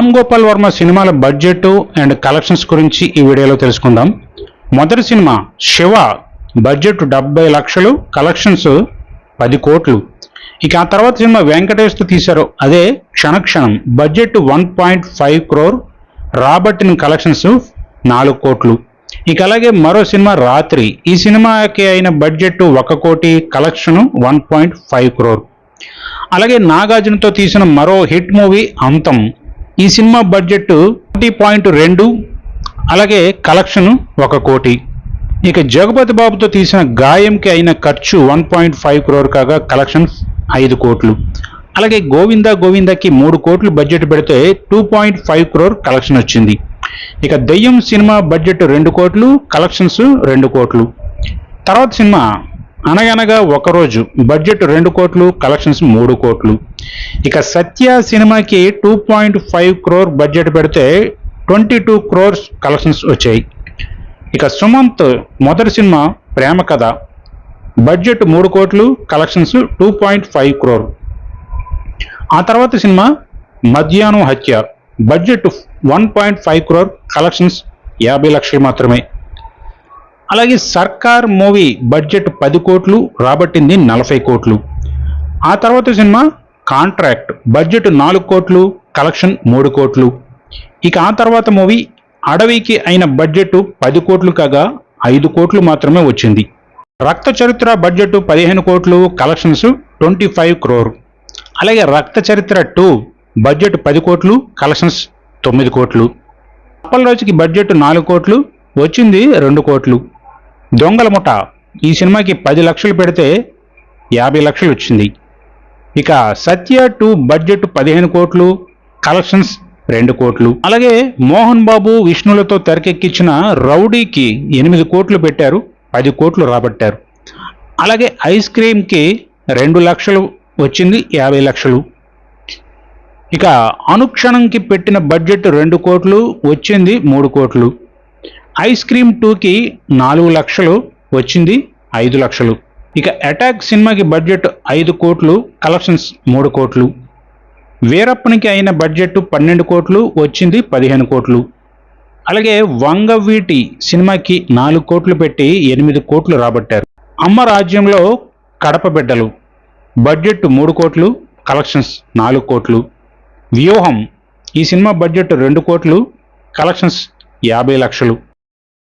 రామ్ గోపాల్ వర్మ సినిమాల budget and collections గురించి ఈ వీడియోలో తెలుసుకుందాం. మొదటి సినిమా శివ బడ్జెట్ 70 లక్షలు, కలెక్షన్స్ 10 కోట్లు. ఇక ఆ తర్వాత సినిమా వెంకటేష్తో తీశారు, అదే క్షణక్షణం, బడ్జెట్ 1.5 crore, రాబట్టిన కలెక్షన్స్ 4 కోట్లు. ఇక అలాగే మరో సినిమా రాత్రి, ఈ సినిమాకి అయిన బడ్జెట్ 1 కోటి, కలెక్షన్ 1.5 crore. అలాగే నాగార్జునతో తీసిన మరో హిట్ మూవీ అంతం, ఈ సినిమా బడ్జెట్ 1.2, అలాగే కలెక్షన్ 1 కోటి. ఇక జగపతి బాబుతో తీసిన గాయంకి అయిన ఖర్చు 1.5 crore కాగా కలెక్షన్ 5 కోట్లు. అలాగే గోవిందా గోవిందాకి 3 కోట్లు బడ్జెట్ పెడితే 2.5 crore కలెక్షన్ వచ్చింది. ఇక దెయ్యం సినిమా బడ్జెట్ 2 కోట్లు, కలెక్షన్స్ 2 కోట్లు. తర్వాత సినిమా అనగనగా ఒకరోజు, బడ్జెట్ 2 కోట్లు, కలెక్షన్స్ 3 కోట్లు. ఇక సత్య సినిమాకి 2.5 crore బడ్జెట్ పెడితే 22 crores కలెక్షన్స్ వచ్చాయి. ఇక సుమంత్ మొదటి సినిమా ప్రేమ కథ, బడ్జెట్ 3 కోట్లు, కలెక్షన్స్ 2.5 crore. ఆ తర్వాత సినిమా మధ్యాహ్నం హత్య, బడ్జెట్ 1.5 crore, కలెక్షన్స్ 50 లక్షలు మాత్రమే. అలాగే సర్కార్ మూవీ బడ్జెట్ 10 కోట్లు, రాబట్టింది 40 కోట్లు. ఆ తర్వాత సినిమా కాంట్రాక్ట్, బడ్జెట్ 4 కోట్లు, కలెక్షన్ 3 కోట్లు. ఇక ఆ తర్వాత మూవీ అడవికి అయిన బడ్జెట్ 10 కోట్లు కాగా 5 కోట్లు మాత్రమే వచ్చింది. రక్త చరిత్ర బడ్జెట్ 15 కోట్లు, కలెక్షన్స్ 25 crore. అలాగే రక్త చరిత్ర 2 బడ్జెట్ 10 కోట్లు, కలెక్షన్స్ 9 కోట్లు. అప్పలరాజుకి బడ్జెట్ 4 కోట్లు, వచ్చింది 2 కోట్లు. దొంగల ముఠ, ఈ సినిమాకి 10 లక్షలు పెడితే 50 లక్షలు వచ్చింది. ఇక సత్య 2 బడ్జెట్ 15 కోట్లు, కలెక్షన్స్ 2 కోట్లు. అలాగే మోహన్ బాబు విష్ణులతో తెరకెక్కించిన రౌడీకి 8 కోట్లు పెట్టారు, 10 కోట్లు రాబట్టారు. అలాగే ఐస్ క్రీమ్కి 2 లక్షలు వచ్చింది, 50 లక్షలు. ఇక అనుక్షణంకి పెట్టిన బడ్జెట్ 2 కోట్లు, వచ్చింది 3 కోట్లు. ఐస్ క్రీమ్ 2కి 4 లక్షలు, వచ్చింది 5 లక్షలు. ఇక అటాక్ సినిమాకి బడ్జెట్ 5 కోట్లు, కలెక్షన్స్ 3 కోట్లు. వీరప్పనికి అయిన బడ్జెట్ 12 కోట్లు, వచ్చింది 15 కోట్లు. అలాగే వంగవీటి సినిమాకి 4 కోట్లు పెట్టి 8 కోట్లు రాబట్టారు. అమ్మ రాజ్యంలో కడప బిడ్డలు, బడ్జెట్ 3 కోట్లు, కలెక్షన్స్ 4 కోట్లు. వ్యూహం, ఈ సినిమా బడ్జెట్ 2 కోట్లు, కలెక్షన్స్ 50 లక్షలు.